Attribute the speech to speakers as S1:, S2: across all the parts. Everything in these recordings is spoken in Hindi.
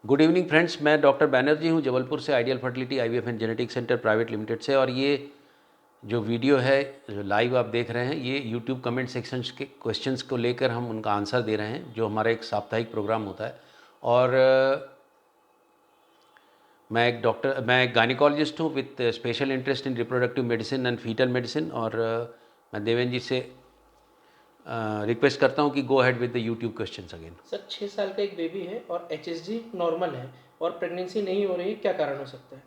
S1: गुड इवनिंग फ्रेंड्स, मैं डॉक्टर बैनर्जी हूँ जबलपुर से, ideal fertility IVF and genetic centre private limited से। और ये जो वीडियो है, जो लाइव आप देख रहे हैं, ये यूट्यूब कमेंट सेक्शन के क्वेश्चंस को लेकर हम उनका आंसर दे रहे हैं, जो हमारा एक साप्ताहिक प्रोग्राम होता है। और मैं एक गायनिकोलॉजिस्ट हूँ with special interest in reproductive medicine and foetal medicine. और मैं देवेंद्र जी से रिक्वेस्ट करता हूँ कि go ahead with the YouTube questions again.
S2: Sir 6 साल का एक बेबी है और एचएसजी नॉर्मल है और प्रेगनेंसी नहीं हो रही, क्या कारण हो सकता है?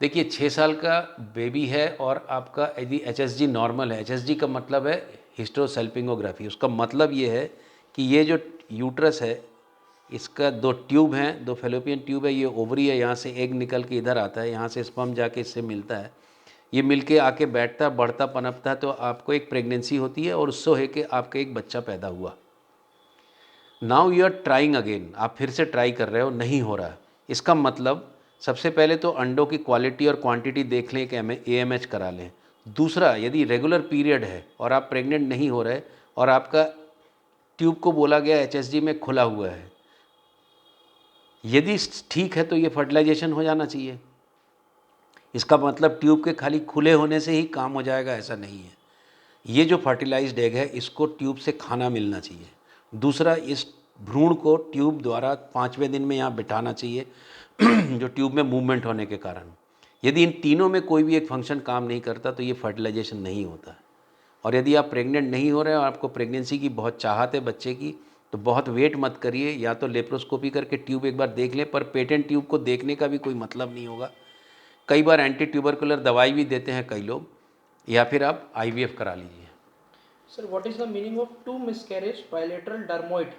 S1: देखिए, 6 साल का बेबी है और आपका यदि एचएसजी नॉर्मल है, एचएसजी का मतलब है हिस्टोसैल्पिंगोग्राफी। उसका मतलब ये है कि ये जो यूट्रस है, इसका दो ट्यूब हैं, दो फेलोपियन ट्यूब है, ये ओवरी है, यहाँ से एग निकल के इधर आता है, यहाँ से स्पर्म जाके इससे मिलता है, ये मिलके आके बैठता, बढ़ता, पनपता है, तो आपको एक प्रेगनेंसी होती है और उससे है कि आपका एक बच्चा पैदा हुआ। Now you are trying again, आप फिर से ट्राई कर रहे हो, नहीं हो रहा है। इसका मतलब सबसे पहले तो अंडों की क्वालिटी और क्वांटिटी देख लें कि AMH करा लें। दूसरा, यदि रेगुलर पीरियड है और आप प्रेग्नेंट नहीं हो रहे और आपका ट्यूब को बोला गया HSG में खुला हुआ है, यदि ठीक है तो ये फर्टिलाइजेशन हो जाना चाहिए। इसका मतलब ट्यूब के खाली खुले होने से ही काम हो जाएगा, ऐसा नहीं है। ये जो फर्टिलाइज्ड एग है, इसको ट्यूब से खाना मिलना चाहिए। दूसरा, इस भ्रूण को ट्यूब द्वारा 5वें दिन में यहाँ बिठाना चाहिए जो ट्यूब में मूवमेंट होने के कारण। यदि इन तीनों में कोई भी एक फंक्शन काम नहीं करता तो ये फर्टिलाइजेशन नहीं होता है। और यदि आप प्रेग्नेंट नहीं हो रहे हैं और आपको प्रेगनेंसी की बहुत चाहत है बच्चे की, तो बहुत वेट मत करिए, या तो लेप्रोस्कोपी करके ट्यूब एक बार देख लें। पर पेटेंट ट्यूब को देखने का भी कोई मतलब नहीं होगा। कई बार एंटी ट्यूबरकुलर दवाई भी देते हैं कई लोग, या फिर आप IVF करा लीजिए।
S2: Sir what is the meaning of two miscarriage bilateral dermoid?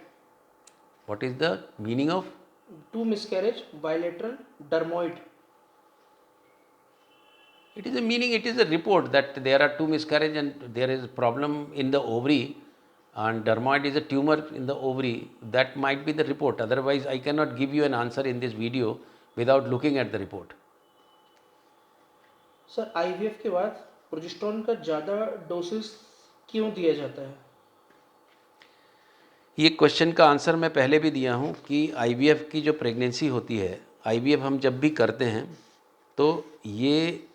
S1: What is the meaning of?
S2: Two miscarriage bilateral dermoid.
S1: It is a meaning, it is a report that there are two miscarriage and there is problem in the ovary, and dermoid is a tumor in the ovary. That might be the report. Otherwise, I cannot give you an answer in this video without looking at the report.
S2: Sir IVF के बाद प्रोजेस्टेरोन का ज़्यादा डोसेस क्यों दिया जाता है?
S1: ये क्वेश्चन का आंसर मैं पहले भी दिया हूँ कि IVF की जो प्रेगनेंसी होती है, IVF हम जब भी करते हैं तो ये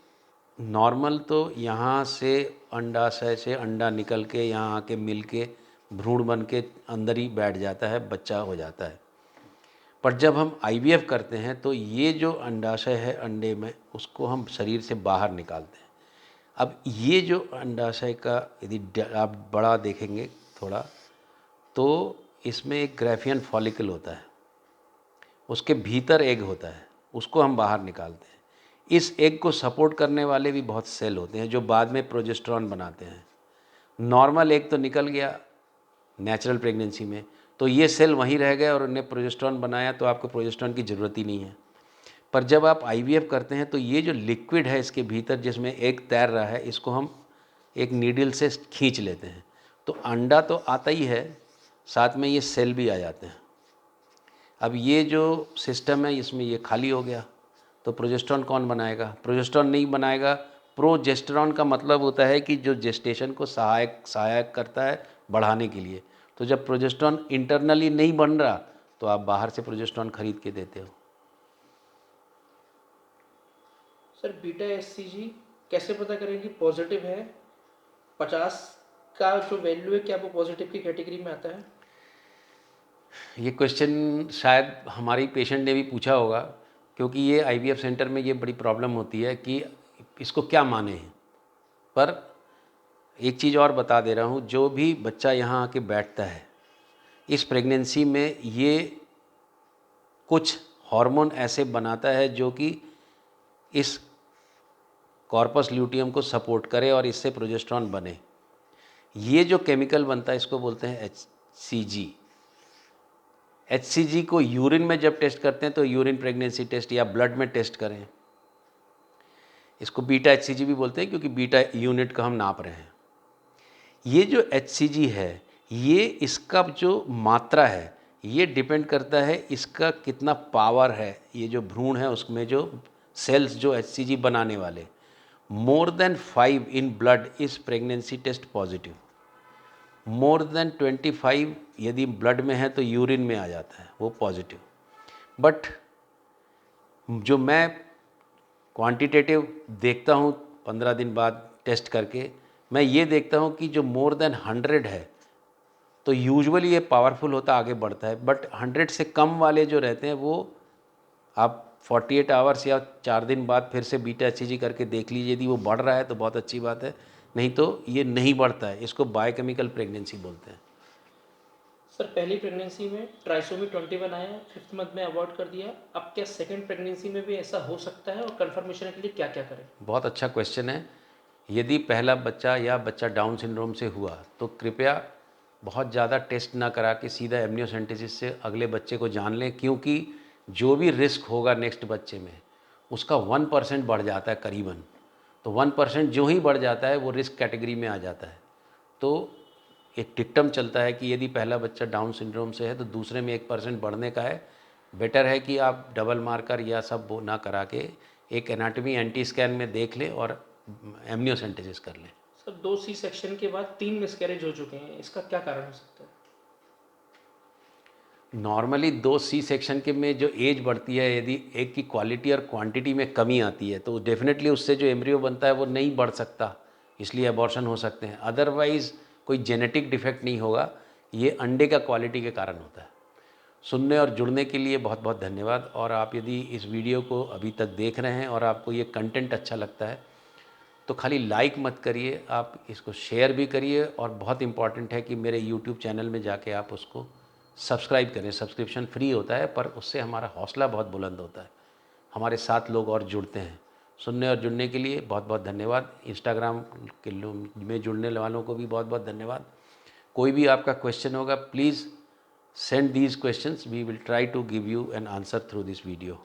S1: नॉर्मल तो यहाँ से अंडाशय से अंडा निकल के यहाँ आके मिल के भ्रूण बन के अंदर ही बैठ जाता है, बच्चा हो जाता है। पर जब हम IVF करते हैं तो ये जो अंडाशय है अंडे में, उसको हम शरीर से बाहर निकालते हैं। अब ये जो अंडाशय का यदि आप बड़ा देखेंगे थोड़ा, तो इसमें एक ग्राफियन फॉलिकल होता है, उसके भीतर एग होता है, उसको हम बाहर निकालते हैं। इस एग को सपोर्ट करने वाले भी बहुत सेल होते हैं जो बाद में प्रोजेस्टेरोन बनाते हैं। नॉर्मल एग तो निकल गया नेचुरल प्रेगनेंसी में, तो ये सेल वहीं रह गए और उन्हें प्रोजेस्टेरोन बनाया, तो आपको प्रोजेस्टेरोन की ज़रूरत ही नहीं है। पर जब आप IVF करते हैं तो ये जो लिक्विड है इसके भीतर जिसमें एग तैर रहा है, इसको हम एक नीडल से खींच लेते हैं, तो अंडा तो आता ही है, साथ में ये सेल भी आ जाते हैं। अब ये जो सिस्टम है इसमें ये खाली हो गया, तो प्रोजेस्टेरोन कौन बनाएगा? प्रोजेस्टेरोन नहीं बनाएगा। प्रोजेस्टेरोन का मतलब होता है कि जो जेस्टेशन को सहायक करता है बढ़ाने के लिए। तो जब प्रोजेस्टेरोन इंटरनली नहीं बन रहा तो आप बाहर से प्रोजेस्टेरोन खरीद के देते हो।
S2: सर बीटा एससीजी कैसे पता करें कि पॉजिटिव है? 50 का जो वैल्यू है, क्या वो पॉजिटिव की कैटेगरी में आता है?
S1: ये क्वेश्चन शायद हमारी पेशेंट ने भी पूछा होगा, क्योंकि ये IVF सेंटर में ये बड़ी प्रॉब्लम होती है कि इसको क्या माने हैं। पर एक चीज़ और बता दे रहा हूँ, जो भी बच्चा यहाँ आके बैठता है इस प्रेगनेंसी में, ये कुछ हार्मोन ऐसे बनाता है जो कि इस कॉर्पस ल्यूटियम को सपोर्ट करे और इससे प्रोजेस्टेरोन बने। ये जो केमिकल बनता है इसको बोलते हैं HCG। HCG को यूरिन में जब टेस्ट करते हैं तो यूरिन प्रेगनेंसी टेस्ट या ब्लड में टेस्ट करें, इसको बीटा HCG भी बोलते हैं क्योंकि बीटा यूनिट का हम नाप रहे हैं। ये जो HCG है, ये इसका जो मात्रा है ये डिपेंड करता है इसका कितना पावर है। ये जो भ्रूण है उसमें जो सेल्स जो HCG बनाने वाले, more than 5 in blood is pregnancy test positive. More than 25 यदि ब्लड में है तो यूरिन में आ जाता है वो पॉजिटिव। बट जो मैं क्वांटिटेटिव देखता हूँ 15 दिन बाद टेस्ट करके, मैं ये देखता हूँ कि जो मोर देन 100 है तो यूजुअली ये पावरफुल होता आगे बढ़ता है, बट 100 से कम वाले जो रहते हैं वो आप 48 आवर्स या 4 दिन बाद फिर से बीटा एचसीजी करके देख लीजिए। यदि वो बढ़ रहा है तो बहुत अच्छी बात है, नहीं तो ये नहीं बढ़ता है। इसको बायोकेमिकल प्रेगनेंसी बोलते हैं।
S2: सर पहली प्रेगनेंसी में ट्राइसोमी 21 आया, 5th मंथ में अबॉर्ट कर दिया, अब क्या सेकंड प्रेगनेंसी में भी ऐसा हो सकता है और कंफर्मेशन के लिए क्या क्या करें?
S1: बहुत अच्छा क्वेश्चन है। यदि पहला बच्चा या बच्चा डाउन सिंड्रोम से हुआ तो कृपया बहुत ज़्यादा टेस्ट ना करा के सीधा एमनियोसेंटेसिस से अगले बच्चे को जान लें, क्योंकि जो भी रिस्क होगा नेक्स्ट बच्चे में उसका 1% बढ़ जाता है करीबन। तो 1% जो ही बढ़ जाता है वो रिस्क कैटेगरी में आ जाता है। तो एक टिकटम चलता है कि यदि पहला बच्चा डाउन सिंड्रोम से है तो दूसरे में 1% बढ़ने का है। बेटर है कि आप डबल मार्कर या सब वो ना करा के एक एनाटॉमी एंटी स्कैन में देख लें और एमनियोसेंटेसिस कर लें।
S2: सर 2 सी सेक्शन के बाद 3 मिसकैरेज हो चुके हैं, इसका क्या कारण हो सकता है?
S1: नॉर्मली 2 सी सेक्शन के में जो एज बढ़ती है, यदि एक की क्वालिटी और क्वांटिटी में कमी आती है तो डेफिनेटली उससे जो एम्ब्रियो बनता है वो नहीं बढ़ सकता, इसलिए अबॉर्शन हो सकते हैं। अदरवाइज़ कोई जेनेटिक डिफेक्ट नहीं होगा, ये अंडे का क्वालिटी के कारण होता है। सुनने और जुड़ने के लिए बहुत बहुत धन्यवाद। और आप यदि इस वीडियो को अभी तक देख रहे हैं और आपको ये कंटेंट अच्छा लगता है तो खाली लाइक मत करिए, आप इसको शेयर भी करिए, और बहुत इम्पॉर्टेंट है कि मेरे यूट्यूब चैनल में जाके आप उसको सब्सक्राइब करें। सब्सक्रिप्शन फ्री होता है पर उससे हमारा हौसला बहुत बुलंद होता है, हमारे साथ लोग और जुड़ते हैं। सुनने और जुड़ने के लिए बहुत बहुत धन्यवाद। इंस्टाग्राम के में जुड़ने वालों को भी बहुत बहुत धन्यवाद। कोई भी आपका क्वेश्चन होगा please send these questions, we will try to give you an answer through this video.